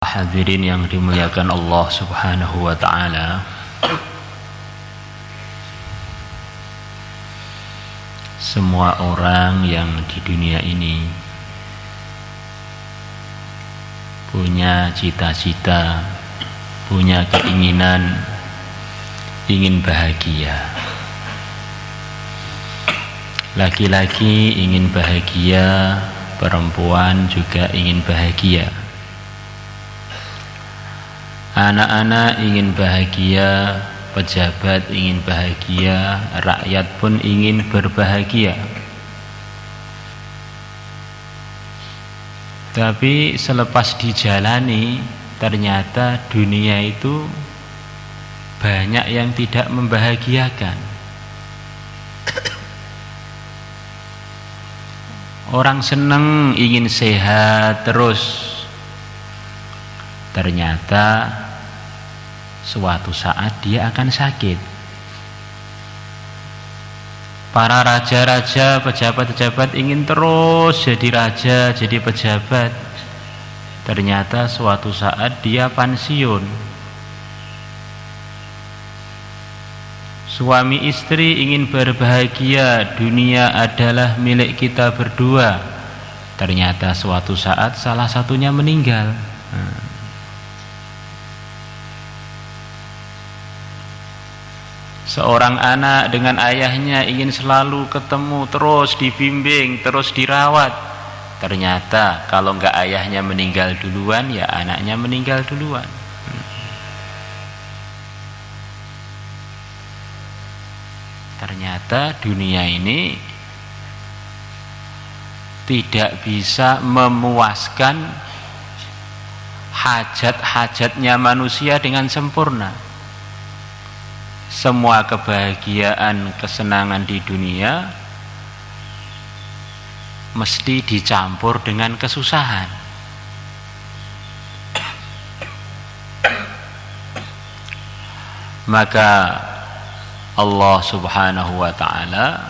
Hadirin yang dimuliakan Allah Subhanahu wa ta'ala, semua orang yang di dunia ini punya cita-cita, punya keinginan, ingin bahagia. Laki-laki ingin bahagia, perempuan juga ingin bahagia. Anak-anak ingin bahagia, pejabat ingin bahagia, rakyat pun ingin berbahagia. Tapi selepas dijalani, ternyata dunia itu banyak yang tidak membahagiakan. Orang senang ingin sehat terus, ternyata suatu saat dia akan sakit. Para raja-raja, pejabat-pejabat ingin terus jadi raja, jadi pejabat, ternyata suatu saat dia pensiun. Suami istri ingin berbahagia, dunia adalah milik kita berdua, ternyata suatu saat salah satunya meninggal. Seorang anak dengan ayahnya ingin selalu ketemu, terus dibimbing, terus dirawat. Ternyata kalau enggak ayahnya meninggal duluan, ya anaknya meninggal duluan. Ternyata dunia ini tidak bisa memuaskan hajat-hajatnya manusia dengan sempurna. Semua kebahagiaan, kesenangan di dunia mesti dicampur dengan kesusahan. Maka Allah Subhanahu wa ta'ala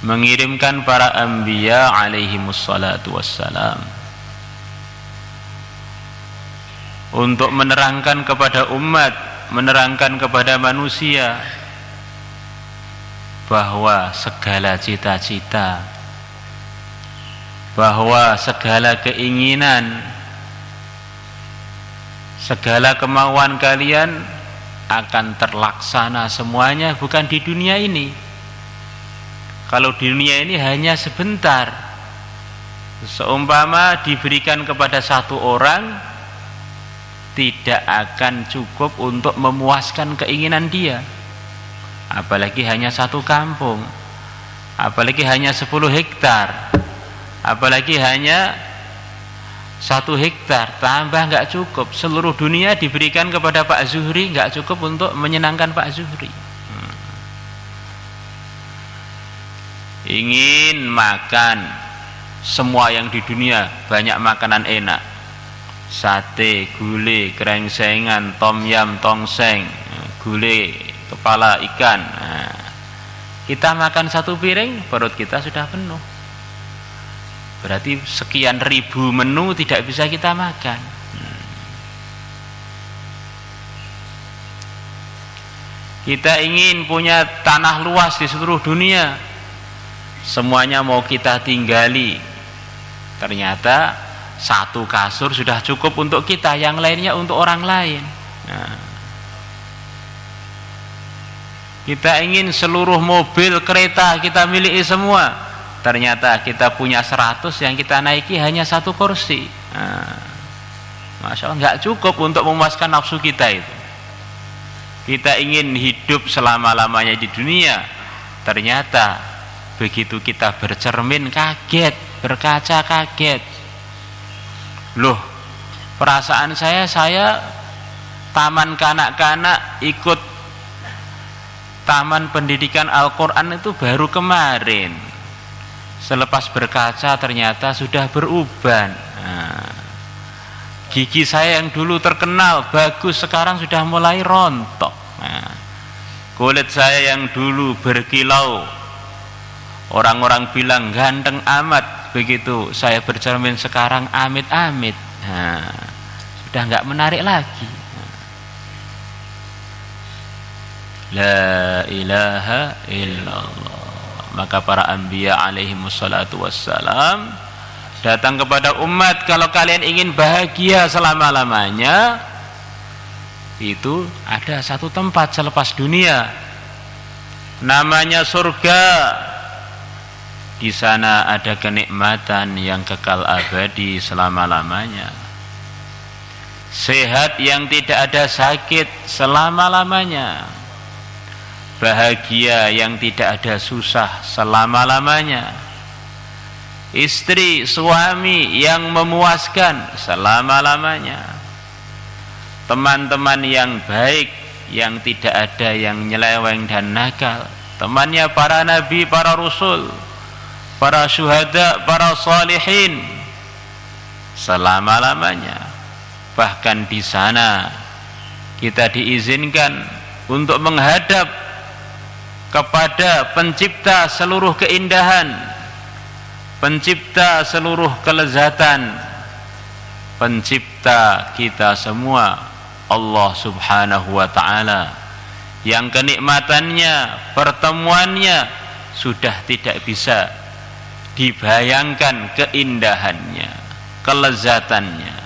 mengirimkan para anbiya alaihimus salatu wassalam untuk menerangkan kepada umat, menerangkan kepada manusia bahwa segala cita-cita, bahwa segala keinginan, segala kemauan kalian akan terlaksana semuanya bukan di dunia ini. Kalau di dunia ini hanya sebentar. Seumpama diberikan kepada satu orang, tidak akan cukup untuk memuaskan keinginan dia. Apalagi hanya satu kampung, apalagi hanya 10 hektar, apalagi hanya 1 hektar, tambah nggak cukup. Seluruh dunia diberikan kepada Pak Zuhri, nggak cukup untuk menyenangkan Pak Zuhri. Ingin makan semua yang di dunia, banyak makanan enak, sate, gulai, krengsengan, tom yam, tongseng, gulai kepala ikan. Kita makan 1 piring, perut kita sudah penuh. Berarti sekian ribu menu tidak bisa kita makan. Kita ingin punya tanah luas di seluruh dunia, semuanya mau kita tinggali. Ternyata 1 kasur sudah cukup untuk kita, yang lainnya untuk orang lain. Kita ingin seluruh mobil, kereta kita miliki semua. Ternyata kita punya 100, yang kita naiki hanya 1 kursi. Masya Allah, nggak cukup untuk memuaskan nafsu kita itu. Kita ingin hidup selama-lamanya di dunia. Ternyata begitu kita bercermin kaget, berkaca kaget. Loh, perasaan saya taman kanak-kanak ikut taman pendidikan Al-Quran itu baru kemarin. Selepas berkaca ternyata sudah beruban. Gigi saya yang dulu terkenal bagus sekarang sudah mulai rontok. Kulit saya yang dulu berkilau, orang-orang bilang ganteng amat, begitu saya bercermin sekarang amit-amit. Sudah enggak menarik lagi. La ilaha illallah. Maka para anbiya alaihimussalatu wassalam datang kepada umat, kalau kalian ingin bahagia selama-lamanya, itu ada satu tempat selepas dunia, namanya surga. Di sana ada kenikmatan yang kekal abadi selama-lamanya, sehat yang tidak ada sakit selama-lamanya, bahagia yang tidak ada susah selama-lamanya, istri suami yang memuaskan selama-lamanya, teman-teman yang baik yang tidak ada yang nyeleweng dan nakal, temannya para nabi, para rasul, para syuhada, para salihin selama-lamanya. Bahkan di sana kita diizinkan untuk menghadap kepada pencipta seluruh keindahan, pencipta seluruh kelezatan, pencipta kita semua, Allah subhanahu wa ta'ala, yang kenikmatannya, pertemuannya sudah tidak bisa dibayangkan, keindahannya, kelezatannya.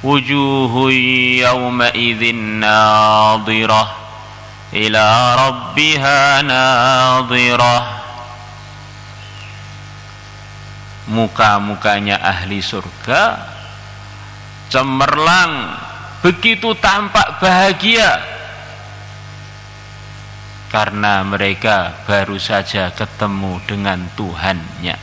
Wujuhu yawma idzin nadhirah ila rabbiha nadhirah. Muka-mukanya ahli surga cemerlang, begitu tampak bahagia, karena mereka baru saja ketemu dengan Tuhannya.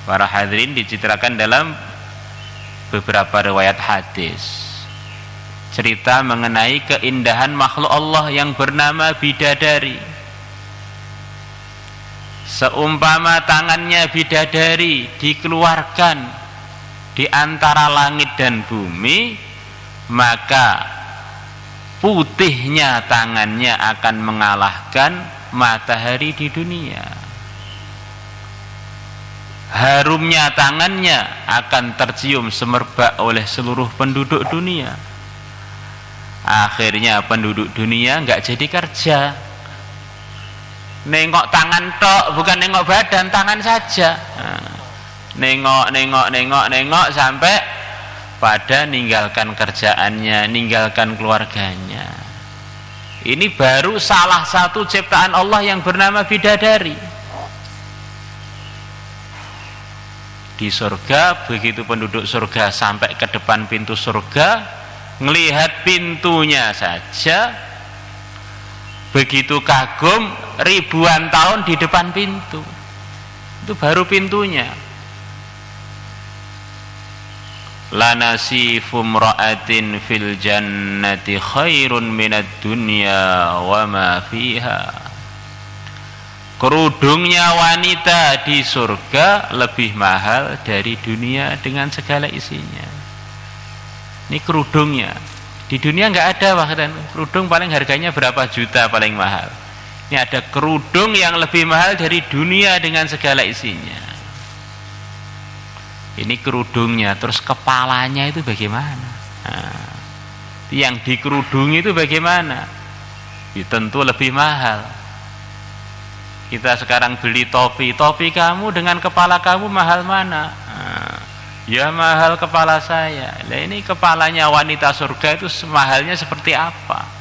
Para hadirin, dicitrakan dalam beberapa riwayat hadis cerita mengenai keindahan makhluk Allah yang bernama bidadari. Seumpama tangannya bidadari dikeluarkan di antara langit dan bumi, maka putihnya tangannya akan mengalahkan matahari di dunia. Harumnya tangannya akan tercium semerbak oleh seluruh penduduk dunia. Akhirnya penduduk dunia enggak jadi kerja, nengok tangan tok, bukan nengok badan, tangan saja. Nengok sampai pada ninggalkan kerjaannya, ninggalkan keluarganya. Ini baru salah satu ciptaan Allah yang bernama bidadari. Di surga, begitu penduduk surga sampai ke depan pintu surga, ngelihat pintunya saja begitu kagum, ribuan tahun di depan pintu. Itu baru pintunya. Lanasifum ra'atin fil jannati khairun minad dunya wa ma fiha. Kerudungnya wanita di surga lebih mahal dari dunia dengan segala isinya. Ini kerudungnya. Di dunia nggak ada bahkan kerudung paling harganya berapa juta paling mahal. Ini ada kerudung yang lebih mahal dari dunia dengan segala isinya. Ini kerudungnya, terus kepalanya itu bagaimana? Nah, yang dikerudungi itu bagaimana? Tentu lebih mahal. Kita sekarang beli topi kamu dengan kepala kamu mahal mana? Nah, ya mahal kepala saya. Nah, ini kepalanya wanita surga itu mahalnya seperti apa?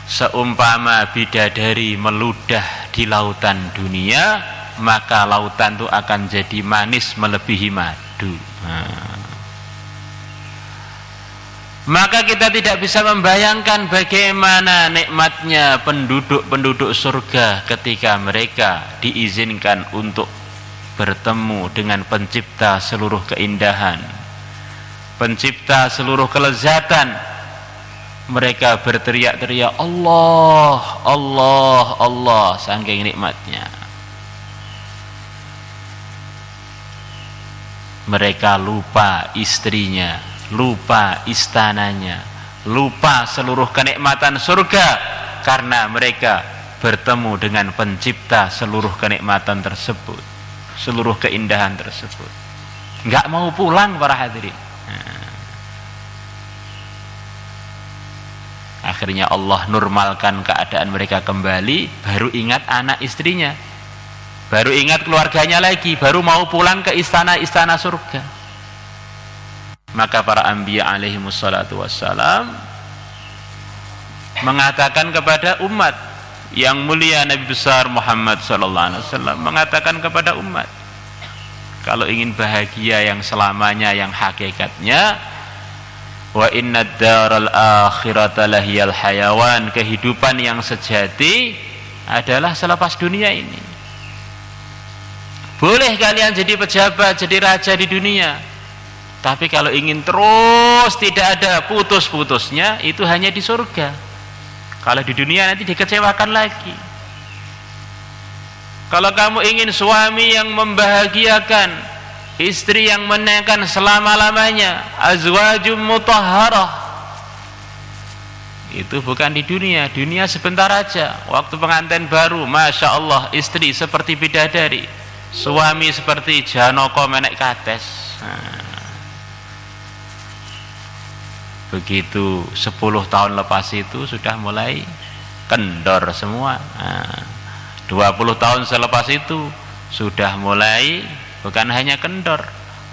Seumpama bidadari meludah di lautan dunia, maka lautan itu akan jadi manis melebihi madu. Maka kita tidak bisa membayangkan bagaimana nikmatnya penduduk surga ketika mereka diizinkan untuk bertemu dengan pencipta seluruh keindahan, pencipta seluruh kelezatan. Mereka berteriak-teriak Allah, Allah, Allah, saking nikmatnya. Mereka lupa istrinya, lupa istananya, lupa seluruh kenikmatan surga, karena mereka bertemu dengan pencipta seluruh kenikmatan tersebut. seluruh keindahan tersebut. Nggak mau pulang para hadirin. Akhirnya Allah normalkan keadaan mereka kembali, baru ingat anak istrinya, baru ingat keluarganya lagi, baru mau pulang ke istana-istana surga. Maka para anbiya alaihi wassalatu wassalam mengatakan kepada umat yang mulia, Nabi besar Muhammad sallallahu alaihi wasallam mengatakan kepada umat, kalau ingin bahagia yang selamanya, yang hakikatnya, wa inna daral akhirata lahiyal hayawan, kehidupan yang sejati adalah selepas dunia ini. Boleh kalian jadi pejabat, jadi raja di dunia, tapi kalau ingin terus tidak ada putus-putusnya, itu hanya di surga. Kalau di dunia nanti dikecewakan lagi. Kalau kamu ingin suami yang membahagiakan, istri yang menyenangkan selama-lamanya, azwajum mutahharah, itu bukan di dunia. Dunia sebentar aja. Waktu pengantin baru, Masya Allah, istri seperti bidadari, suami seperti Janoko menek kates. Begitu 10 tahun lepas itu sudah mulai kendor semua. 20 tahun selepas itu sudah mulai bukan hanya kendor,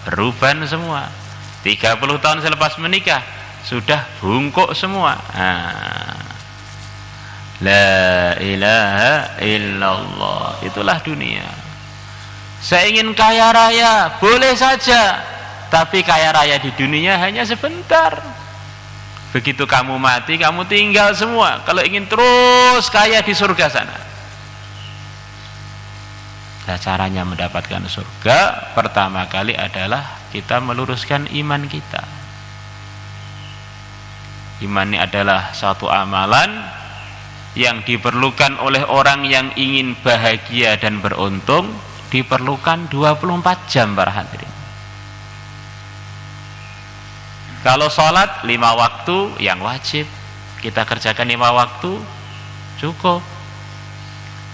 beruban semua. 30 tahun selepas menikah sudah bungkuk semua. La ilaha illallah. Itulah dunia. Saya ingin kaya raya, boleh saja, tapi kaya raya di dunia hanya sebentar. Begitu kamu mati, kamu tinggal semua. Kalau ingin terus kaya di surga sana, nah, caranya mendapatkan surga pertama kali adalah kita meluruskan iman kita. Iman ini adalah satu amalan yang diperlukan oleh orang yang ingin bahagia dan beruntung, diperlukan 24 jam para hadirin. Kalau sholat 5 waktu yang wajib kita kerjakan 5 waktu cukup.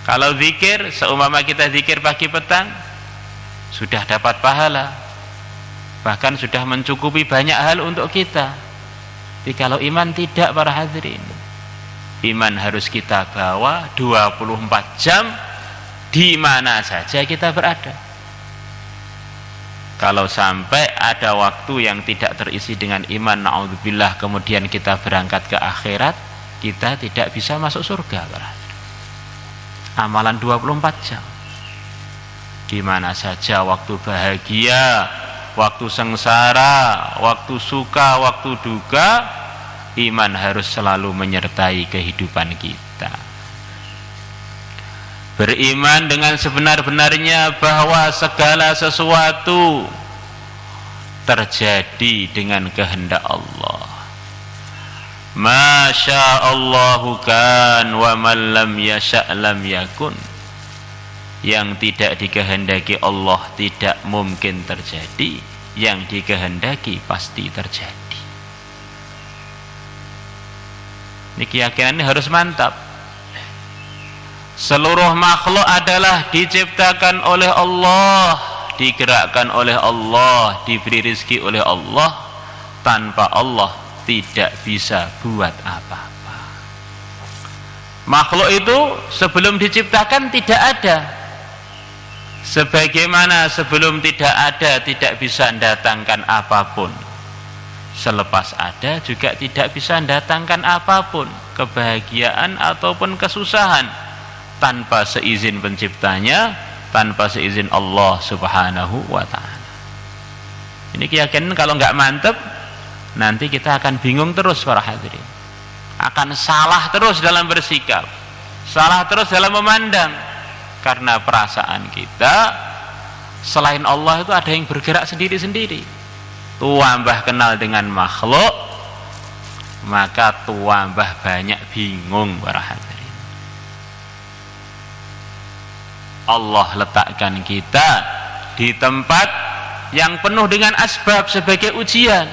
Kalau zikir, seumpama kita zikir pagi petang, sudah dapat pahala, bahkan sudah mencukupi banyak hal untuk kita. Tapi kalau iman tidak para hadirin, iman harus kita bawa 24 jam di mana saja kita berada. Kalau sampai ada waktu yang tidak terisi dengan iman, na'udzubillah, kemudian kita berangkat ke akhirat, kita tidak bisa masuk surga. Amalan 24 jam. Di mana saja, waktu bahagia, waktu sengsara, waktu suka, waktu duka, iman harus selalu menyertai kehidupan kita. Beriman dengan sebenar-benarnya bahwa segala sesuatu terjadi dengan kehendak Allah. Masya Allahu kan wa man lam yasha' lam yakun. Yang tidak dikehendaki Allah tidak mungkin terjadi, yang dikehendaki pasti terjadi. Ini keyakinan ini harus mantap. Seluruh makhluk adalah diciptakan oleh Allah, digerakkan oleh Allah, diberi rezeki oleh Allah. Tanpa Allah tidak bisa buat apa-apa. Makhluk itu sebelum diciptakan tidak ada, sebagaimana sebelum tidak ada tidak bisa mendatangkan apapun, selepas ada juga tidak bisa mendatangkan apapun, kebahagiaan ataupun kesusahan, tanpa seizin penciptanya, tanpa seizin Allah subhanahu wa ta'ala. Ini keyakinan kalau nggak mantep, nanti kita akan bingung terus para hadirin, akan salah terus dalam bersikap, salah terus dalam memandang, karena perasaan kita selain Allah itu ada yang bergerak sendiri-sendiri. Tuambah kenal dengan makhluk, maka tuambah banyak bingung para hadirin. Allah letakkan kita di tempat yang penuh dengan asbab sebagai ujian.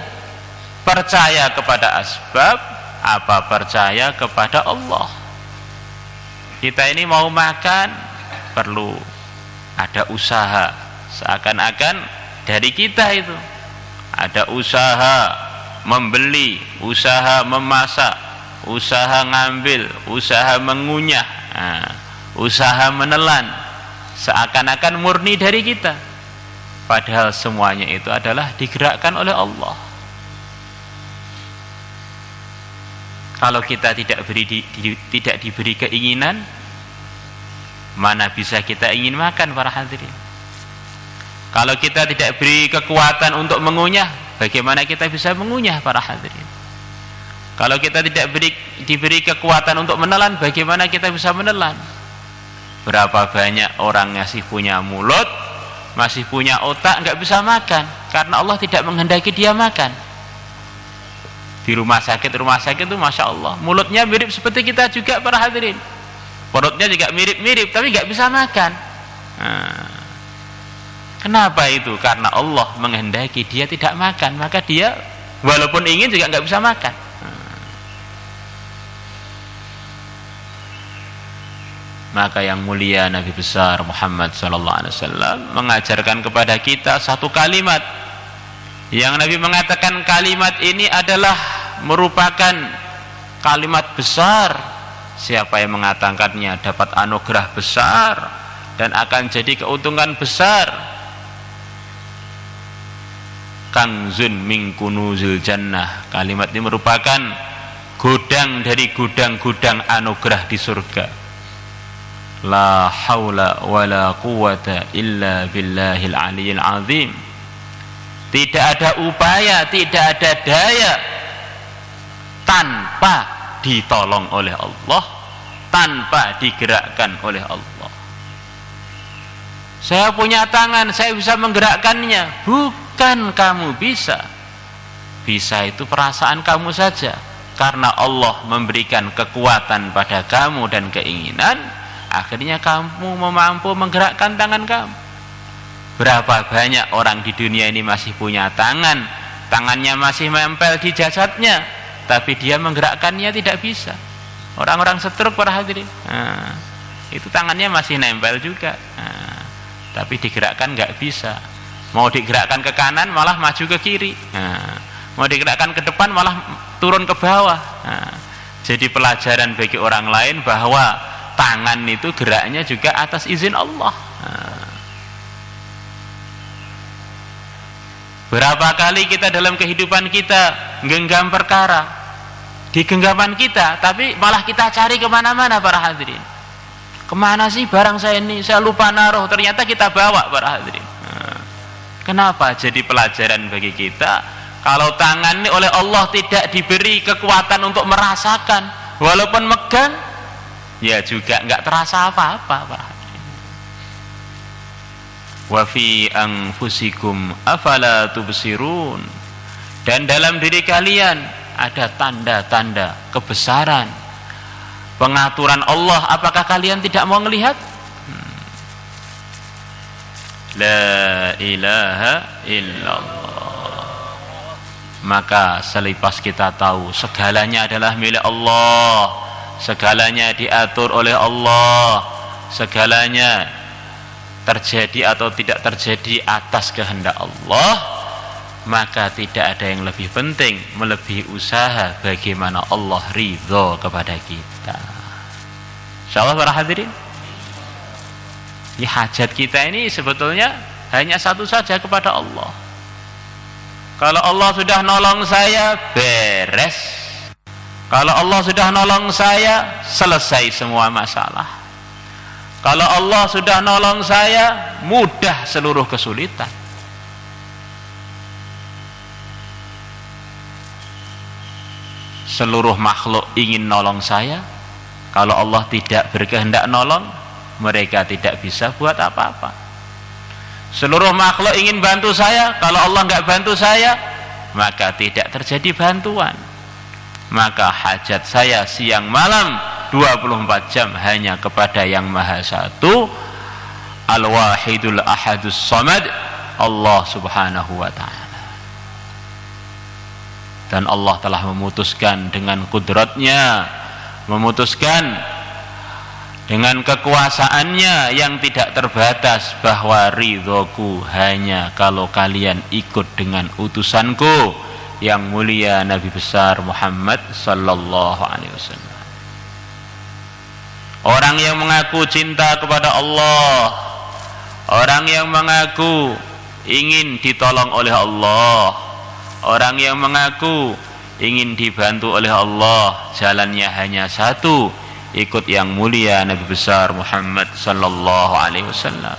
Percaya kepada asbab, apa percaya kepada Allah? Kita ini mau makan, perlu ada usaha, seakan-akan dari kita itu ada usaha membeli, usaha memasak, usaha ngambil, usaha mengunyah, usaha menelan, seakan-akan murni dari kita, padahal semuanya itu adalah digerakkan oleh Allah. Kalau kita tidak diberi keinginan, mana bisa kita ingin makan para hadirin? Kalau kita tidak beri kekuatan untuk mengunyah, bagaimana kita bisa mengunyah para hadirin? Kalau kita tidak diberi kekuatan untuk menelan, bagaimana kita bisa menelan? Berapa banyak orang masih punya mulut, masih punya otak, nggak bisa makan karena Allah tidak menghendaki dia makan. Di rumah sakit itu Masya Allah, mulutnya mirip seperti kita juga para hadirin, perutnya juga mirip-mirip, tapi nggak bisa makan. Kenapa itu? Karena Allah menghendaki dia tidak makan, maka dia walaupun ingin juga nggak bisa makan. Maka yang mulia Nabi besar Muhammad SAW mengajarkan kepada kita satu kalimat yang Nabi mengatakan kalimat ini adalah merupakan kalimat besar. Siapa yang mengatakannya dapat anugerah besar dan akan jadi keuntungan besar. Kanzun min kunuzil jannah. Kalimat ini merupakan gudang dari gudang-gudang anugerah di surga. La haula wala quwata illa billahil aliyil azim. Tidak ada upaya, tidak ada daya tanpa ditolong oleh Allah, tanpa digerakkan oleh Allah. Saya punya tangan, saya bisa menggerakkannya. Bukan kamu bisa. Bisa itu perasaan kamu saja. Karena Allah memberikan kekuatan pada kamu dan keinginan, akhirnya kamu mampu menggerakkan tangan kamu. Berapa banyak orang di dunia ini masih punya tangan, tangannya masih menempel di jasadnya, tapi dia menggerakkannya tidak bisa. Orang-orang stroke para hadirin, itu tangannya masih nempel juga, tapi digerakkan nggak bisa. Mau digerakkan ke kanan malah maju ke kiri, mau digerakkan ke depan malah turun ke bawah. Jadi pelajaran bagi orang lain bahwa tangan itu geraknya juga atas izin Allah. Berapa kali kita dalam kehidupan kita genggam perkara di genggaman kita, tapi malah kita cari kemana-mana para hadirin. Kemana sih barang saya ini? Saya lupa naruh, ternyata kita bawa para hadirin. Kenapa? Jadi pelajaran bagi kita, kalau tangan ini oleh Allah tidak diberi kekuatan untuk merasakan, walaupun megang, ya juga nggak terasa apa-apa para hadirin. Wa fi anfusikum afala tubsirun. Dan dalam diri kalian ada tanda-tanda kebesaran pengaturan Allah, apakah kalian tidak mau melihat? La ilaha illallah. Maka selepas kita tahu segalanya adalah milik Allah, segalanya diatur oleh Allah, segalanya terjadi atau tidak terjadi atas kehendak Allah, maka tidak ada yang lebih penting melebihi usaha bagaimana Allah ridho kepada kita. Insyaallah para hadirin, hajat kita ini sebetulnya hanya satu saja, kepada Allah. Kalau Allah sudah nolong saya, beres. Kalau Allah sudah nolong saya, selesai semua masalah. Kalau Allah sudah nolong saya, mudah seluruh kesulitan. Seluruh makhluk ingin nolong saya, kalau Allah tidak berkehendak nolong, mereka tidak bisa buat apa-apa. Seluruh makhluk ingin bantu saya, kalau Allah nggak bantu saya, maka tidak terjadi bantuan. Maka hajat saya siang malam 24 jam hanya kepada yang Maha Satu, Al-Wahidul Ahadus Samad, Allah Subhanahu wa ta'ala. Dan Allah telah memutuskan dengan kudratnya, memutuskan dengan kekuasaannya yang tidak terbatas, bahwa ridhoku hanya kalau kalian ikut dengan utusanku yang mulia Nabi besar Muhammad sallallahu alaihi wasallam. Orang yang mengaku cinta kepada Allah, orang yang mengaku ingin ditolong oleh Allah, orang yang mengaku ingin dibantu oleh Allah, jalannya hanya satu, ikut yang mulia Nabi besar Muhammad sallallahu alaihi wasallam.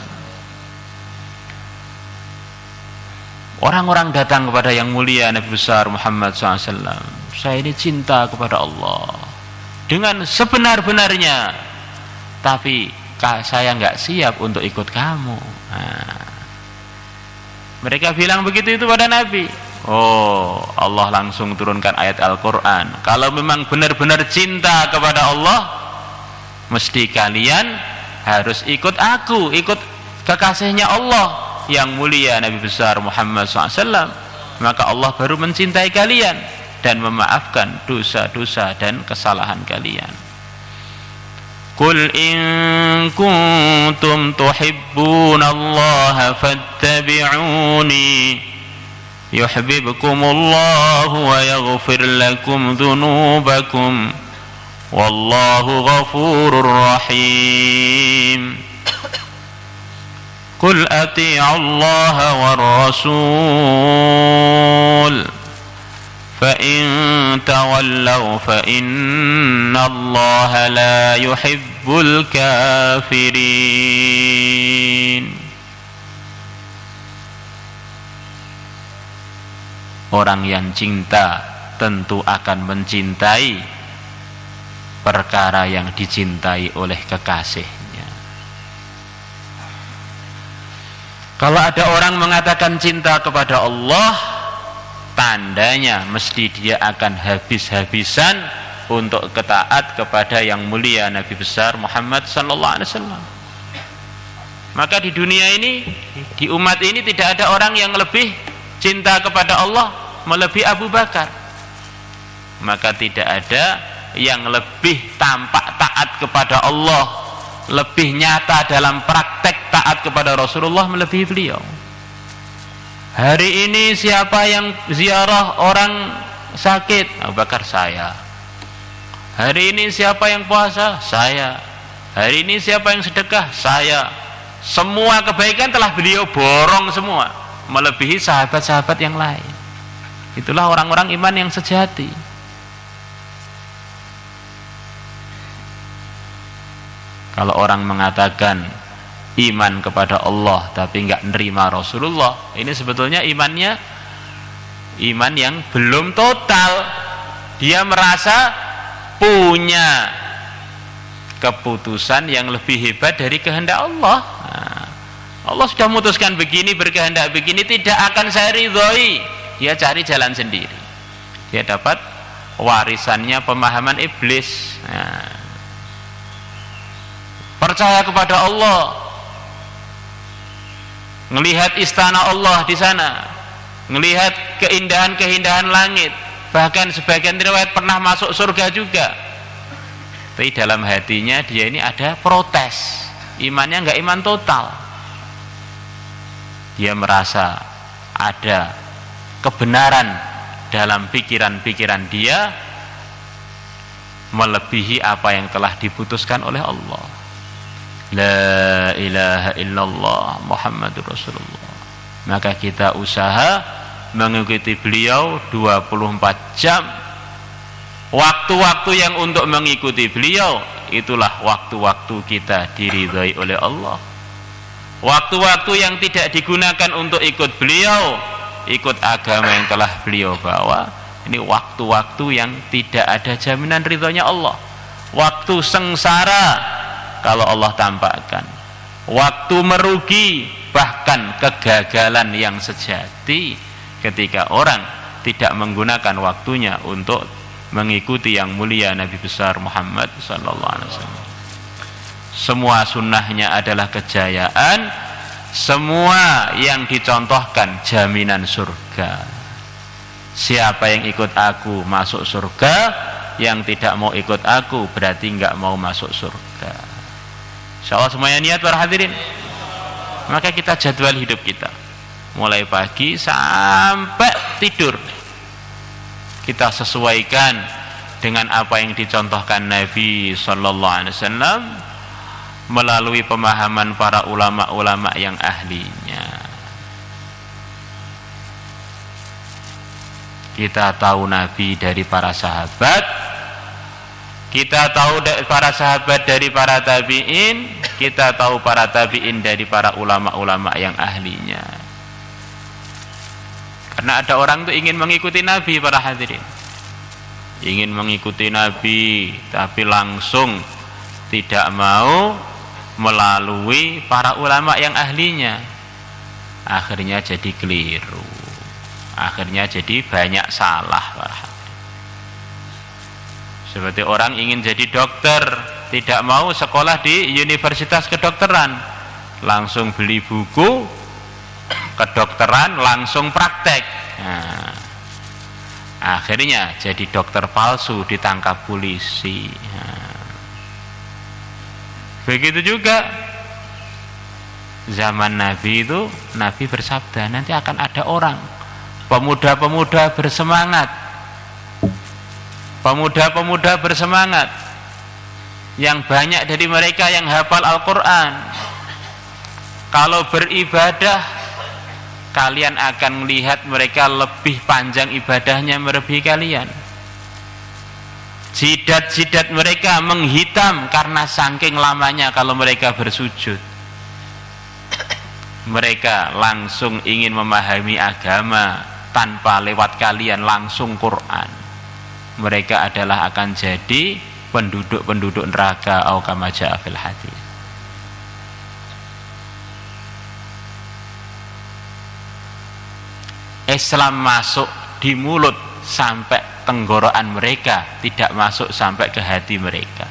Orang-orang datang kepada yang mulia Nabi besar Muhammad sallallahu alaihi wasallam, saya ini cinta kepada Allah dengan sebenar-benarnya, tapi saya nggak siap untuk ikut kamu. Mereka bilang begitu itu pada Nabi. Oh, Allah langsung turunkan ayat Al-Quran. Kalau memang benar-benar cinta kepada Allah, mesti kalian harus ikut aku, ikut kekasihnya Allah yang mulia Nabi besar Muhammad SAW. Maka Allah baru mencintai kalian dan memaafkan dosa-dosa dan kesalahan kalian. Qul in kuntum tuhibbunallaha fattabi'uni yuhibbukumullahu wa yaghfir lakum dhunubakum wallahu ghafurur rahim. Qul ati'ullaha war rasul fa in tawallaw fa innallaha la yuhibbul kafirin. Orang yang cinta tentu akan mencintai perkara yang dicintai oleh kekasihnya. Kalau ada orang mengatakan cinta kepada Allah, tandanya mesti dia akan habis-habisan untuk ketaat kepada yang mulia Nabi besar Muhammad sallallahu alaihi wasallam. Maka di dunia ini, di umat ini tidak ada orang yang lebih cinta kepada Allah melebihi Abu Bakar. Maka tidak ada yang lebih tampak taat kepada Allah, lebih nyata dalam praktek taat kepada Rasulullah melebihi beliau. Hari ini siapa yang ziarah orang sakit? Abu Bakar, saya. Hari ini siapa yang puasa? Saya. Hari ini siapa yang sedekah? Saya. Semua kebaikan telah beliau borong semua, melebihi sahabat-sahabat yang lain. Itulah orang-orang iman yang sejati. Kalau orang mengatakan iman kepada Allah tapi enggak nerima Rasulullah, ini sebetulnya iman yang belum total. Dia merasa punya keputusan yang lebih hebat dari kehendak Allah. Allah sudah memutuskan begini, berkehendak begini, tidak akan saya ridhoi. Dia cari jalan sendiri. Dia dapat warisannya pemahaman iblis. Percaya kepada Allah, melihat istana Allah di sana, melihat keindahan-keindahan langit, bahkan sebagian riwayat pernah masuk surga juga. Tapi dalam hatinya dia ini ada protes, imannya enggak iman total. Dia merasa ada kebenaran dalam pikiran-pikiran dia melebihi apa yang telah diputuskan oleh Allah. La ilaha illallah Muhammadur Rasulullah. Maka kita usaha mengikuti beliau 24 jam. Waktu-waktu yang untuk mengikuti beliau, itulah waktu-waktu kita diridhai oleh Allah. Waktu-waktu yang tidak digunakan untuk ikut beliau, ikut agama yang telah beliau bawa, ini waktu-waktu yang tidak ada jaminan ridhonya Allah. Waktu sengsara kalau Allah tampakkan, waktu merugi, bahkan kegagalan yang sejati ketika orang tidak menggunakan waktunya untuk mengikuti yang mulia Nabi besar Muhammad sallallahu alaihi wasallam. Semua sunnahnya adalah kejayaan, semua yang dicontohkan jaminan surga. Siapa yang ikut aku masuk surga, yang tidak mau ikut aku berarti enggak mau masuk surga. Insyaallah semuanya niat para hadirin. Maka kita jadwal hidup kita mulai pagi sampai tidur, kita sesuaikan dengan apa yang dicontohkan Nabi sallallahu alaihi wasallam melalui pemahaman para ulama-ulama yang ahlinya. Kita tahu Nabi dari para sahabat, kita tahu para sahabat dari para tabi'in, kita tahu para tabi'in dari para ulama-ulama yang ahlinya. Karena ada orang tuh ingin mengikuti Nabi para hadirin, ingin mengikuti Nabi tapi langsung tidak mau melalui para ulama yang ahlinya. Akhirnya jadi keliru, akhirnya jadi banyak salah para hadirin. Seperti orang ingin jadi dokter, tidak mau sekolah di universitas kedokteran, langsung beli buku kedokteran, langsung praktek. Nah, akhirnya jadi dokter palsu, ditangkap polisi. Nah, begitu juga zaman Nabi itu, Nabi bersabda, nanti akan ada orang, pemuda-pemuda bersemangat, pemuda-pemuda bersemangat, yang banyak dari mereka yang hafal Al-Quran. Kalau beribadah, kalian akan melihat mereka lebih panjang ibadahnya melebihi kalian. Jidat-jidat mereka menghitam karena saking lamanya kalau mereka bersujud. Mereka langsung ingin memahami agama tanpa lewat kalian, langsung Quran. Mereka adalah akan jadi penduduk-penduduk neraka, au kama jaa fil hadits. Islam masuk di mulut sampai tenggorokan mereka, tidak masuk sampai ke hati mereka.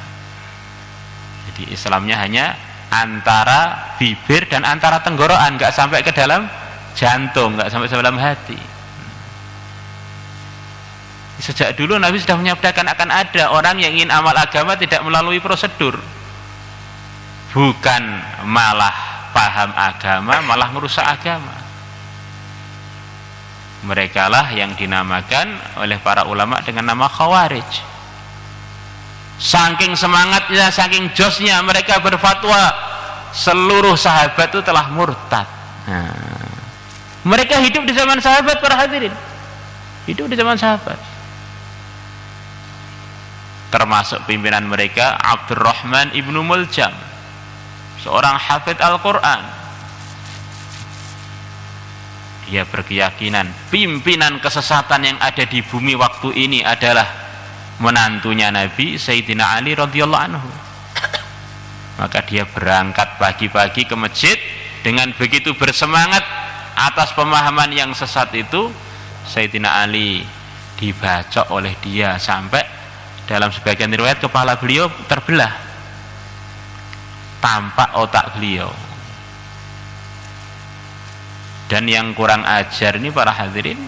Jadi Islamnya hanya antara bibir dan antara tenggorokan, nggak sampai ke dalam jantung, nggak sampai ke dalam hati. Sejak dulu Nabi sudah menyabdakan akan ada orang yang ingin amal agama tidak melalui prosedur, bukan malah paham agama, malah merusak agama. Mereka lah yang dinamakan oleh para ulama dengan nama Khawarij. Saking semangatnya, saking josnya mereka berfatwa seluruh sahabat itu telah murtad. Nah, mereka hidup di zaman sahabat para hadirin, hidup di zaman sahabat. Termasuk pimpinan mereka Abdurrahman ibnu Muljam, seorang hafidz Al-Quran. Dia berkeyakinan pimpinan kesesatan yang ada di bumi waktu ini adalah menantunya Nabi Sayyidina Ali radhiyallahu anhu. Maka dia berangkat pagi-pagi ke masjid dengan begitu bersemangat atas pemahaman yang sesat itu. Sayyidina Ali dibacok oleh dia sampai dalam sebagian riwayat kepala beliau terbelah, tampak otak beliau. Dan yang kurang ajar ini para hadirin,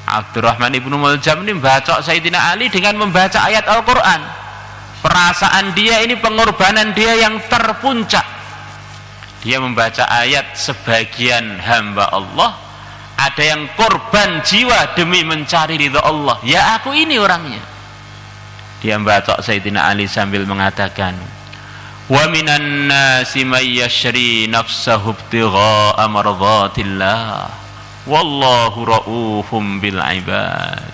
Abdurrahman ibnu Muljam ini membacok Sayyidina Ali dengan membaca ayat Al-Quran. Perasaan dia ini, pengorbanan dia yang terpuncak. Dia membaca ayat, sebagian hamba Allah ada yang korban jiwa demi mencari ridha Allah. Ya aku ini orangnya. Dia membacok Sayyidina Ali sambil mengatakan, wa minan nasi may yashri nafsahu ibtigha'a mardhatillah wallahu ra'ufum bil ibad.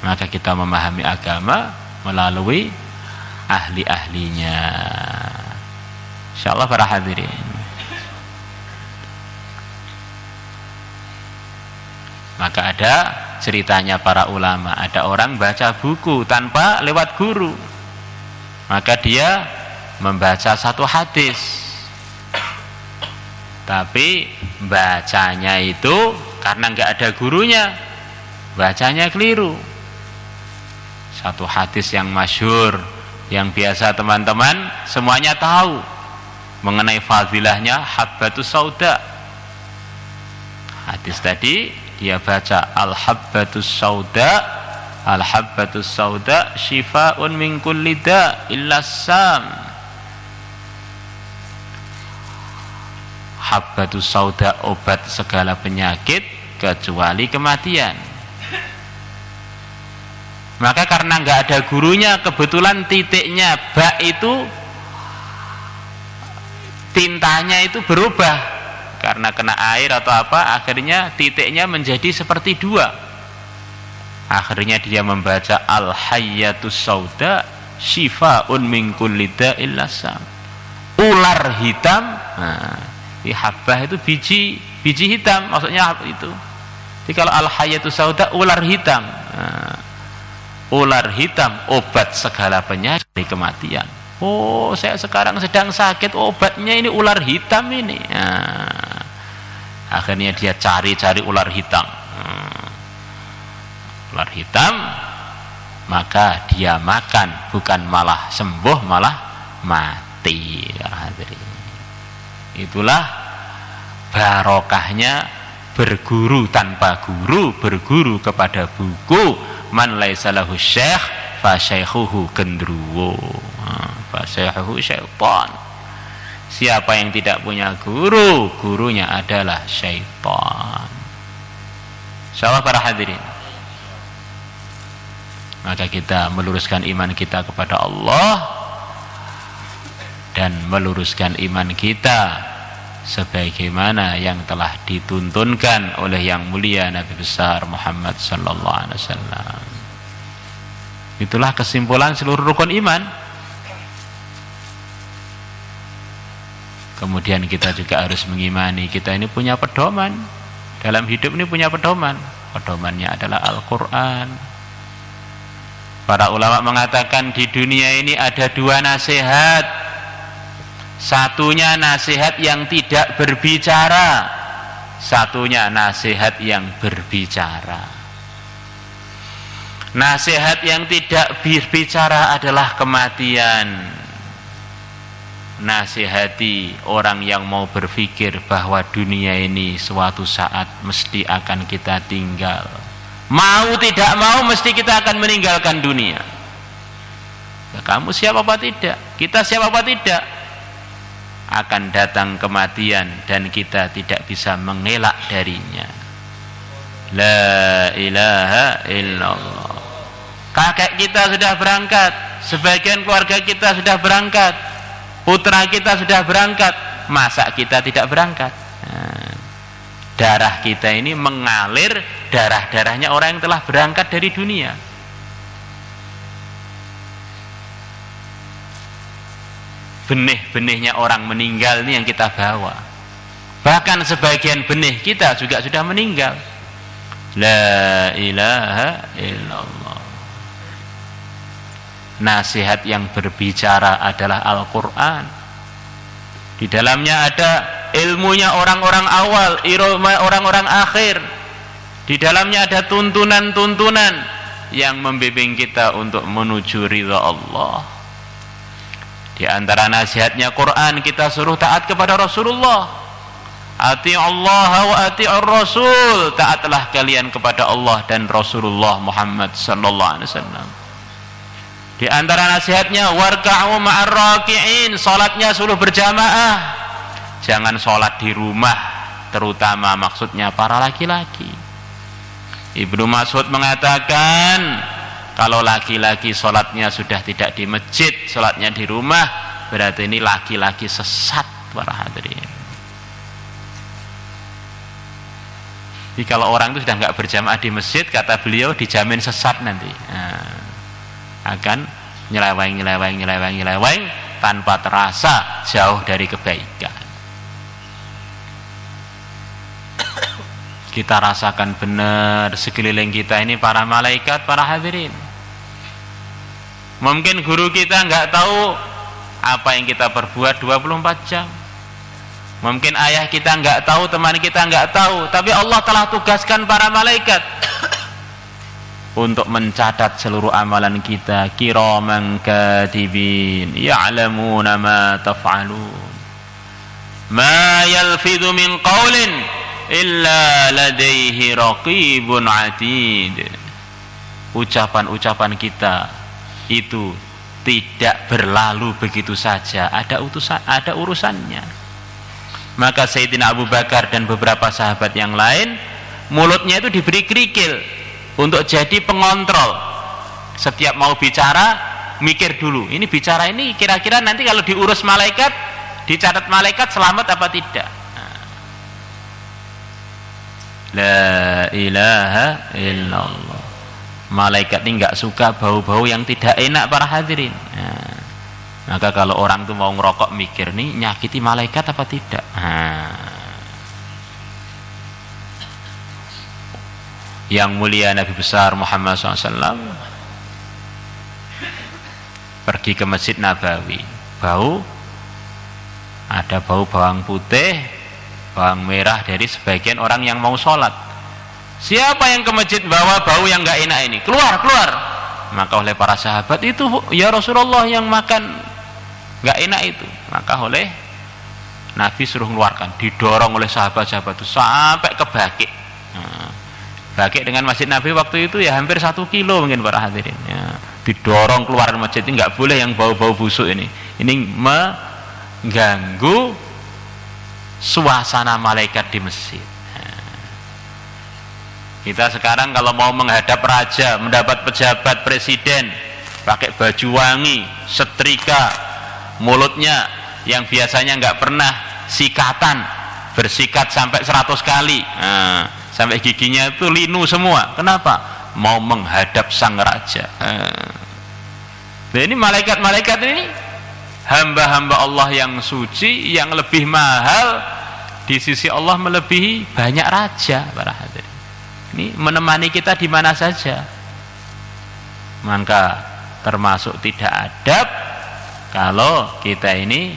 Maka kita memahami agama melalui ahli-ahlinya, insyaallah para hadirin. Maka ada ceritanya para ulama, ada orang baca buku tanpa lewat guru, maka dia membaca satu hadis, tapi bacanya itu karena nggak ada gurunya, bacanya keliru. Satu hadis yang masyhur, yang biasa teman-teman semuanya tahu mengenai fadilahnya habbatus sauda. Hadis tadi dia baca al-habbatus sauda Al-habbatus sauda shifaa'un min kulli da' illa sam. Habbatus sauda, obat segala penyakit kecuali kematian. Maka karena nggak ada gurunya, kebetulan titiknya ba itu tintanya itu berubah karena kena air atau apa, akhirnya titiknya menjadi seperti dua. Akhirnya dia membaca al-hayyatus sauda shifaa'un min kulli da'il lasam. Ular hitam. Habbah itu biji hitam, maksudnya itu. Jadi kalau al-hayyatus sauda, ular hitam. Ular hitam obat segala penyakit dari kematian. Oh, saya sekarang sedang sakit, obatnya ini ular hitam ini. Akhirnya dia cari ular hitam. Ular hitam, maka dia makan, bukan malah sembuh, malah mati. Itulah barokahnya berguru tanpa guru, berguru kepada buku. Man laisa lahu syekh fa syaikhuhu gendruwo, fa syaikhuhu syaitan. Siapa yang tidak punya guru, gurunya adalah syaitan. Insyaallah para hadirin, maka kita meluruskan iman kita kepada Allah dan meluruskan iman kita sebagaimana yang telah dituntunkan oleh yang mulia Nabi besar Muhammad sallallahu alaihi wasallam. Itulah kesimpulan seluruh rukun iman. Kemudian kita juga harus mengimani kita ini punya pedoman. Dalam hidup ini punya pedoman. Pedomannya adalah Al-Qur'an. Para ulama mengatakan di dunia ini ada dua nasihat. Satunya nasihat yang tidak berbicara, satunya nasihat yang berbicara. Nasihat yang tidak berbicara adalah kematian. Nasihati orang yang mau berpikir bahwa dunia ini suatu saat mesti akan kita tinggal. Mau tidak mau mesti kita akan meninggalkan dunia. Ya, kamu siap apa tidak? Kita siap apa tidak? Akan datang kematian dan kita tidak bisa mengelak darinya. La ilaha illallah. Kakek kita sudah berangkat, sebagian keluarga kita sudah berangkat, putra kita sudah berangkat, masa kita tidak berangkat? Darah kita ini mengalir darah-darahnya orang yang telah berangkat dari dunia. Benih-benihnya orang meninggal ini yang kita bawa. Bahkan sebagian benih kita juga sudah meninggal. La ilaha illallah. Nasihat yang berbicara adalah Al-Quran. Di dalamnya ada ilmunya orang-orang awal, orang-orang akhir. Di dalamnya ada tuntunan-tuntunan yang membimbing kita untuk menuju ridha Allah. Di antara nasihatnya Quran, kita suruh taat kepada Rasulullah. Ati'ullah wa ati'ur Rasul. Taatlah kalian kepada Allah dan Rasulullah Muhammad sallallahu alaihi wasallam. Di antara nasihatnya warka'u ma'ar raki'in, salatnya suruh berjamaah. Jangan salat di rumah, terutama maksudnya para laki-laki. Ibnu Mas'ud mengatakan, kalau laki-laki sholatnya sudah tidak di masjid, sholatnya di rumah, berarti ini laki-laki sesat, para hadirin. Jadi kalau orang itu sudah nggak berjamaah di masjid, kata beliau dijamin sesat nanti. Akan nyeleweng tanpa terasa jauh dari kebaikan. Kita rasakan benar sekeliling kita ini para malaikat, para hadirin. Mungkin guru kita nggak tahu apa yang kita perbuat 24 jam. Mungkin ayah kita nggak tahu, teman kita nggak tahu, tapi Allah telah tugaskan para malaikat untuk mencatat seluruh amalan kita. Kiraman katibin ya'lamuna ma taf'alun. Ma yalfidhu min qawlin illa ladaihi raqibun atid. ucapan-ucapan kita itu tidak berlalu begitu saja, ada urusannya. Maka Sayyidina Abu Bakar dan beberapa sahabat yang lain, mulutnya itu diberi kerikil untuk jadi pengontrol. Setiap mau bicara, mikir dulu, ini bicara ini kira-kira nanti kalau diurus malaikat, dicatat malaikat selamat apa tidak. La ilaha illallah. Malaikat ini nggak suka bau-bau yang tidak enak para hadirin. Maka kalau orang tuh mau ngerokok mikir nih nyakiti malaikat apa tidak. Yang mulia Nabi besar Muhammad SAW pergi ke Masjid Nabawi, ada bau bawang putih, bawang merah dari sebagian orang yang mau sholat. Siapa yang ke masjid bawa bau yang nggak enak ini? Keluar. Maka oleh para sahabat itu, ya Rasulullah yang makan nggak enak itu. Maka oleh Nabi suruh mengeluarkan, didorong oleh sahabat-sahabat itu sampai ke Baqi'. Baqi' dengan masjid Nabi waktu itu ya hampir 1 kilo mungkin para hadirin. Ya, didorong keluar dari masjid, ini nggak boleh yang bau-bau busuk ini. Ini mengganggu suasana malaikat di masjid. Kita sekarang kalau mau menghadap raja, mendapat pejabat presiden, pakai baju wangi, setrika, mulutnya yang biasanya nggak pernah sikatan, bersikat sampai 100 kali, sampai giginya itu linu semua. Kenapa? Mau menghadap sang raja. Nah, ini malaikat-malaikat ini hamba-hamba Allah yang suci, yang lebih mahal di sisi Allah melebihi banyak raja para hadirin. Ini menemani kita di mana saja. Maka termasuk tidak adab kalau kita ini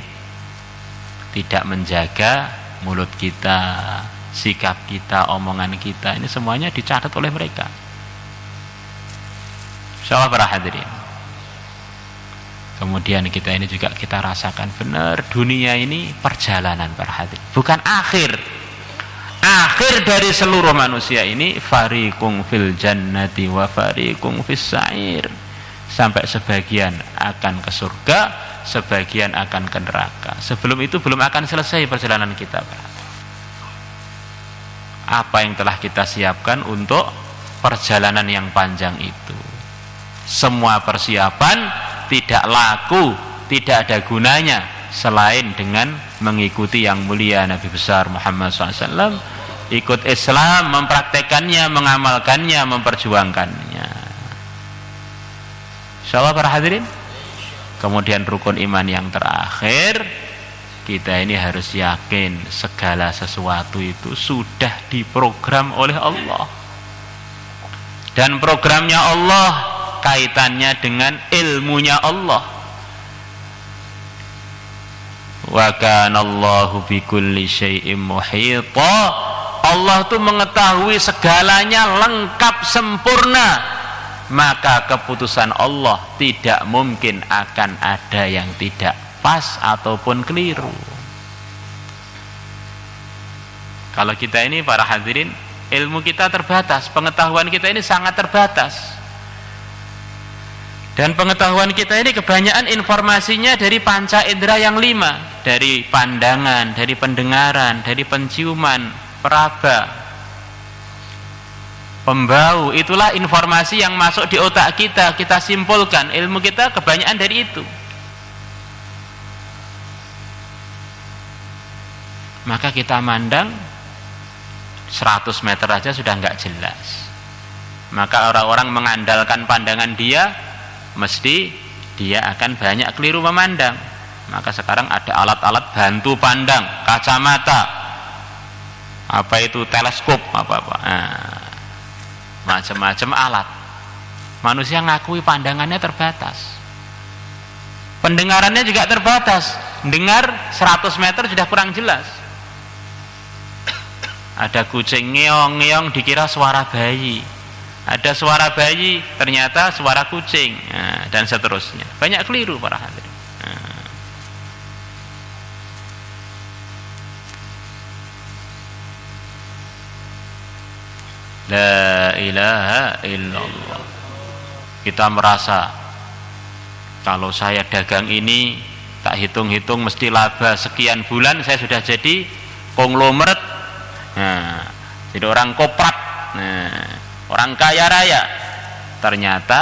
tidak menjaga mulut kita, sikap kita, omongan kita, ini semuanya dicatat oleh mereka. Insyaallah para hadirin. Kemudian kita ini juga kita rasakan benar dunia ini perjalanan para hadirin, bukan akhir. Akhir dari seluruh manusia ini fariqum fil jannati wa fariqum fis sa'ir. Sampai sebagian akan ke surga, sebagian akan ke neraka. Sebelum itu belum akan selesai perjalanan kita. Apa yang telah kita siapkan untuk perjalanan yang panjang itu? Semua persiapan tidak laku, tidak ada gunanya selain dengan mengikuti yang mulia Nabi besar Muhammad SAW, ikut Islam, mempraktekannya, mengamalkannya, memperjuangkannya. Insyaallah para hadirin. Kemudian rukun iman yang terakhir, kita ini harus yakin segala sesuatu itu sudah diprogram oleh Allah. Dan programnya Allah kaitannya dengan ilmunya Allah. Wa kana Allahu bikulli syai'in muhita. Allah itu mengetahui segalanya lengkap sempurna. Maka keputusan Allah tidak mungkin akan ada yang tidak pas ataupun keliru. Kalau kita ini para hadirin, ilmu kita terbatas, pengetahuan kita ini sangat terbatas. Dan pengetahuan kita ini kebanyakan informasinya dari panca indera yang 5, dari pandangan, dari pendengaran, dari penciuman, peraba, pembau. Itulah informasi yang masuk di otak kita, kita simpulkan. Ilmu kita kebanyakan dari itu. Maka kita mandang 100 meter aja sudah nggak jelas. Maka orang-orang mengandalkan pandangan dia, mesti dia akan banyak keliru memandang. Maka sekarang ada alat-alat bantu pandang, kacamata, apa itu, teleskop, apa-apa, macam-macam alat. Manusia ngakui pandangannya terbatas, pendengarannya juga terbatas. Dengar 100 meter sudah kurang jelas. Ada kucing ngeong-ngeong dikira suara bayi, ada suara bayi ternyata suara kucing, dan seterusnya. Banyak keliru para hadirin. La ilaha illallah. Kita merasa kalau saya dagang ini tak hitung-hitung mesti laba sekian bulan, saya sudah jadi konglomerat, nah, jadi orang koprat, nah, orang kaya raya. Ternyata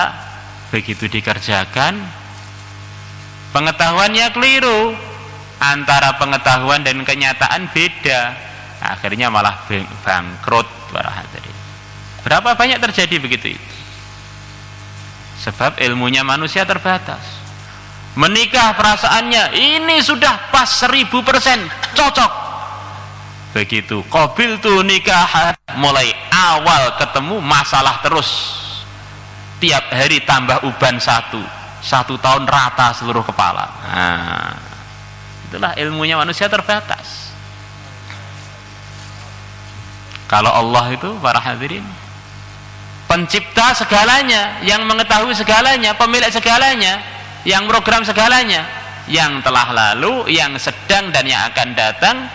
begitu dikerjakan pengetahuannya keliru, antara pengetahuan dan kenyataan beda, akhirnya malah bangkrut para hadirin. Berapa banyak terjadi begitu itu? Sebab ilmunya manusia terbatas. Menikah perasaannya ini sudah pas 1000% cocok. Begitu qabil tuh nikah, mulai awal ketemu masalah terus. Tiap hari tambah uban satu tahun rata seluruh kepala. Nah, itulah ilmunya manusia terbatas. Kalau Allah itu para hadirin pencipta segalanya, yang mengetahui segalanya, pemilik segalanya, yang program segalanya, yang telah lalu, yang sedang dan yang akan datang,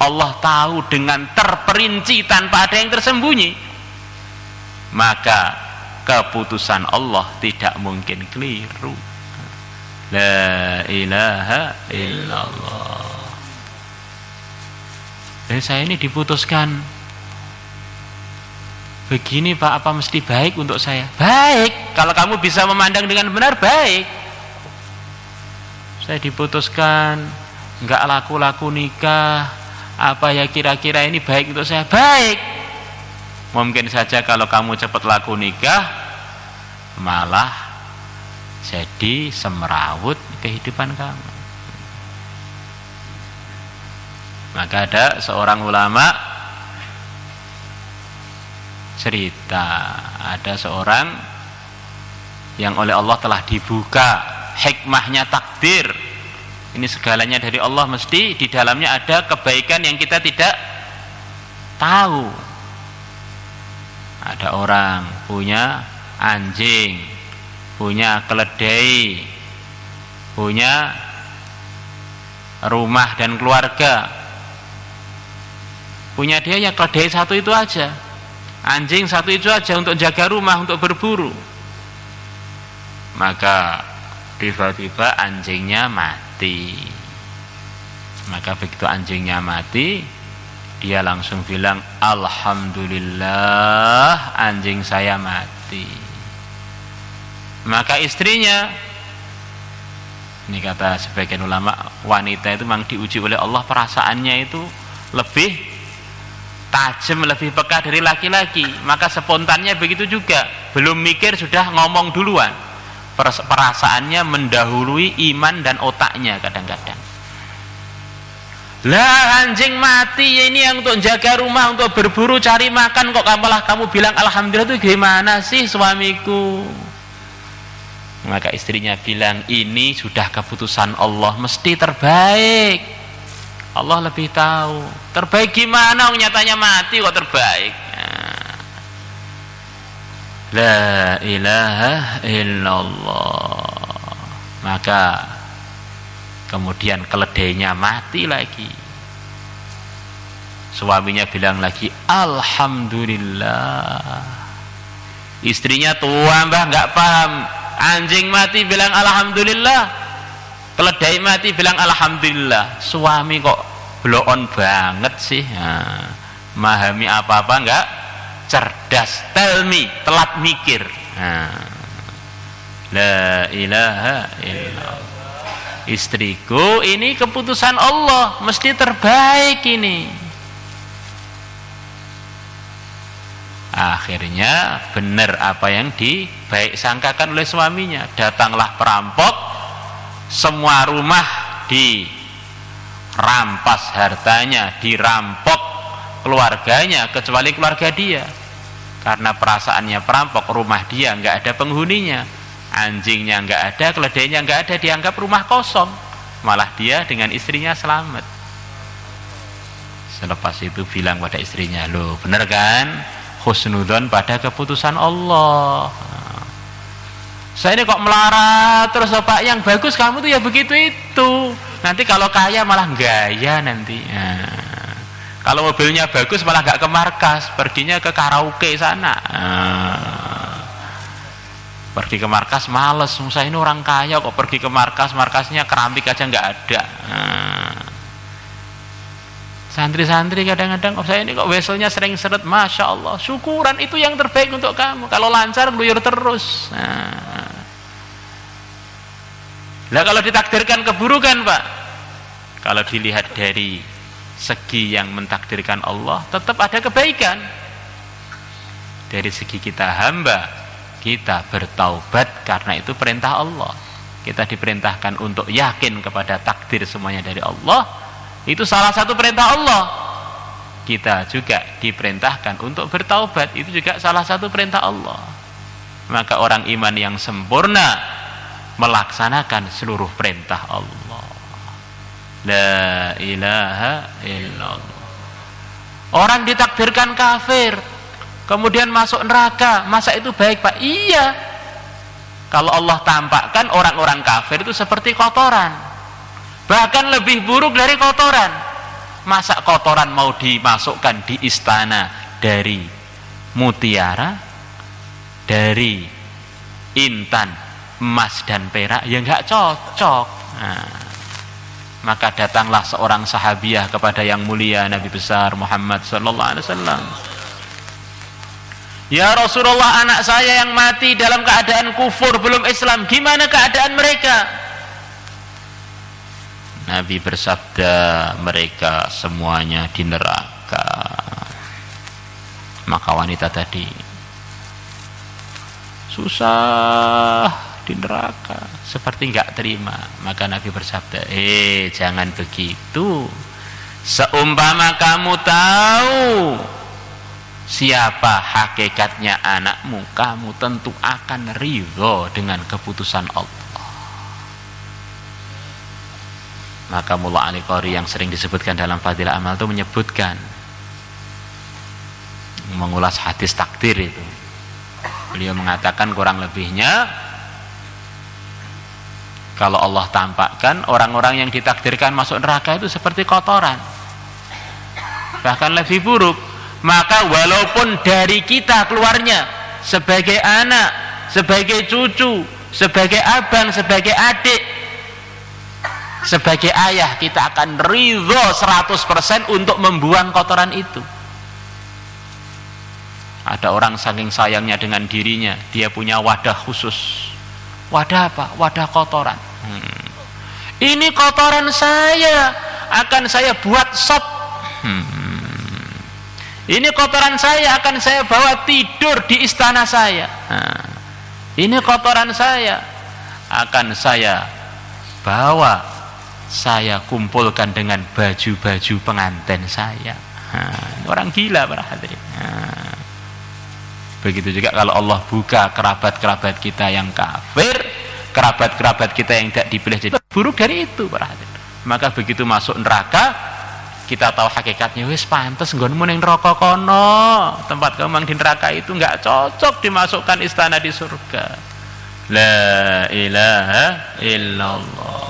Allah tahu dengan terperinci tanpa ada yang tersembunyi. Maka keputusan Allah tidak mungkin keliru. La ilaha illallah. Dan saya ini diputuskan begini Pak, apa mesti baik untuk saya? Baik, kalau kamu bisa memandang dengan benar, baik. Saya diputuskan enggak laku-laku nikah, apa ya kira-kira ini baik untuk saya? Baik. Mungkin saja kalau kamu cepat laku nikah, malah jadi semrawut kehidupan kamu. Maka ada seorang ulama cerita, ada seorang yang oleh Allah telah dibuka hikmahnya takdir. Ini segalanya dari Allah, mesti di dalamnya ada kebaikan yang kita tidak tahu. Ada orang punya anjing, punya keledai, punya rumah dan keluarga. Punya dia ya keledai satu itu aja, anjing satu itu aja untuk jaga rumah, untuk berburu. Maka tiba-tiba anjingnya mati. Maka begitu anjingnya mati, dia langsung bilang, alhamdulillah anjing saya mati. Maka istrinya, ini kata sebagian ulama, wanita itu memang diuji oleh Allah, perasaannya itu lebih tajam, lebih peka dari laki-laki. Maka spontannya begitu juga, belum mikir sudah ngomong duluan. Perasaannya mendahului iman dan otaknya kadang-kadang. Lah anjing mati ini yang untuk jaga rumah, untuk berburu cari makan, kok kamu bilang alhamdulillah, itu gimana sih suamiku? Maka istrinya bilang, ini sudah keputusan Allah, mesti terbaik. Allah lebih tahu. Terbaik gimana? Nyatanya mati kok terbaik. La ilaha illallah. Maka kemudian keledainya mati lagi. Suaminya bilang lagi alhamdulillah. Istrinya tua mbah nggak paham. Anjing mati bilang alhamdulillah, keledai mati bilang alhamdulillah. Suami kok bloon banget sih, memahami apa-apa enggak, cerdas, telmi, telat mikir. La ilaha illallah. Istriku, ini keputusan Allah, mesti terbaik ini. Akhirnya benar apa yang dibaik sangkakan oleh suaminya. Datanglah perampok, semua rumah dirampas hartanya, dirampok keluarganya, kecuali keluarga dia. Karena perasaannya perampok, rumah dia nggak ada penghuninya, anjingnya nggak ada, keledainya nggak ada, dianggap rumah kosong. Malah dia dengan istrinya selamat. Selepas itu bilang pada istrinya, loh bener kan, husnudzon pada keputusan Allah. Saya ini kok melarat terus, Pak, yang bagus kamu tuh ya begitu itu. Nanti kalau kaya malah gaya nanti. Kalau mobilnya bagus malah gak ke markas, perginya ke karaoke sana. Pergi ke markas males, saya ini orang kaya kok pergi ke markas, markasnya keramik aja nggak ada. Santri-santri kadang-kadang, saya ini kok weselnya sering seret, masya Allah, syukuran itu yang terbaik untuk kamu. Kalau lancar gluyur terus. Lah kalau ditakdirkan keburukan, Pak, kalau dilihat dari segi yang mentakdirkan Allah, tetap ada kebaikan. Dari segi kita hamba, kita bertaubat karena itu perintah Allah. Kita diperintahkan untuk yakin kepada takdir semuanya dari Allah. Itu salah satu perintah Allah. Kita juga diperintahkan untuk bertaubat. Itu juga salah satu perintah Allah. Maka orang iman yang sempurna melaksanakan seluruh perintah Allah. La ilaha illallah. Orang ditakdirkan kafir, kemudian masuk neraka, masa itu baik, Pak? Iya. Kalau Allah tampakkan orang-orang kafir itu seperti kotoran, bahkan lebih buruk dari kotoran. Masa kotoran mau dimasukkan di istana dari mutiara, dari intan, emas dan perak? Ya nggak cocok. Maka datanglah seorang sahabiah kepada yang mulia Nabi besar Muhammad sallallahu alaihi wasallam. Ya Rasulullah, anak saya yang mati dalam keadaan kufur, belum Islam, gimana keadaan mereka? Nabi bersabda, mereka semuanya di neraka. Maka wanita tadi, susah di neraka, seperti nggak terima. Maka Nabi bersabda, jangan begitu. Seumpama kamu tahu siapa hakikatnya anakmu, kamu tentu akan ridho dengan keputusan Allah. Maka Mullah Ali Qari yang sering disebutkan dalam Fadilah Amal itu menyebutkan, mengulas hadis takdir itu. Beliau mengatakan kurang lebihnya, kalau Allah tampakkan orang-orang yang ditakdirkan masuk neraka itu seperti kotoran, bahkan lebih buruk. Maka walaupun dari kita keluarnya sebagai anak, sebagai cucu, sebagai abang, sebagai adik, sebagai ayah, kita akan ridho 100% untuk membuang kotoran itu. Ada orang saking sayangnya dengan dirinya, dia punya wadah khusus. Wadah apa? Wadah kotoran. Ini kotoran saya, akan saya buat sop. Ini kotoran saya, akan saya bawa tidur di istana saya. Ini kotoran saya, akan saya bawa, saya kumpulkan dengan baju-baju pengantin saya. Orang gila para hadirin. Begitu juga kalau Allah buka kerabat-kerabat kita yang kafir, kerabat-kerabat kita yang tidak dipilih jadi buruk dari itu para hadirin. Maka begitu masuk neraka, kita tahu hakikatnya, wis pantes nggonmu ning neraka kono, tempat kamu di neraka itu nggak cocok dimasukkan istana di surga. La ilaha illallah.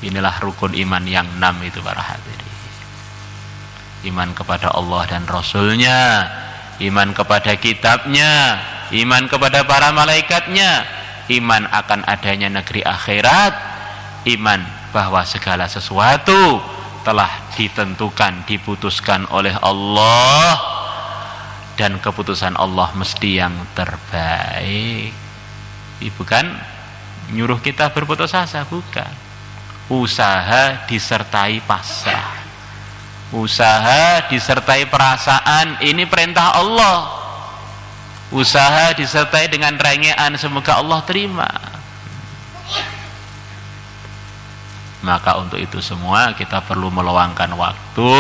Inilah rukun iman yang 6 itu para hadirin. Iman kepada Allah dan Rasulnya, iman kepada kitabnya, iman kepada para malaikatnya, iman akan adanya negeri akhirat, iman bahwa segala sesuatu telah ditentukan, diputuskan oleh Allah, dan keputusan Allah mesti yang terbaik. Bukan nyuruh kita berputus asa, bukan. Usaha disertai pasrah, usaha disertai perasaan, ini perintah Allah. Usaha disertai dengan rengean, semoga Allah terima. Maka untuk itu semua kita perlu meluangkan waktu.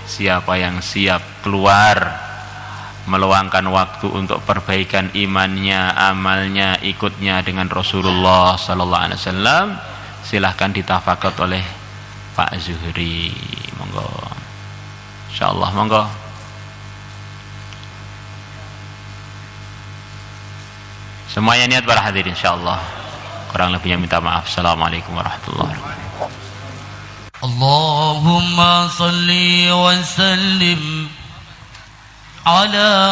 Siapa yang siap keluar, meluangkan waktu untuk perbaikan imannya, amalnya, ikutnya dengan Rasulullah sallallahu alaihi wasallam, silahkan ditafakat oleh Pak Zuhri. Monggo. Insyaallah, monggo. Semuanya niat para hadirin insyaallah. Kurang lebihnya minta maaf. Assalamualaikum warahmatullahi wabarakatuh. Allahumma salli wa sallim ala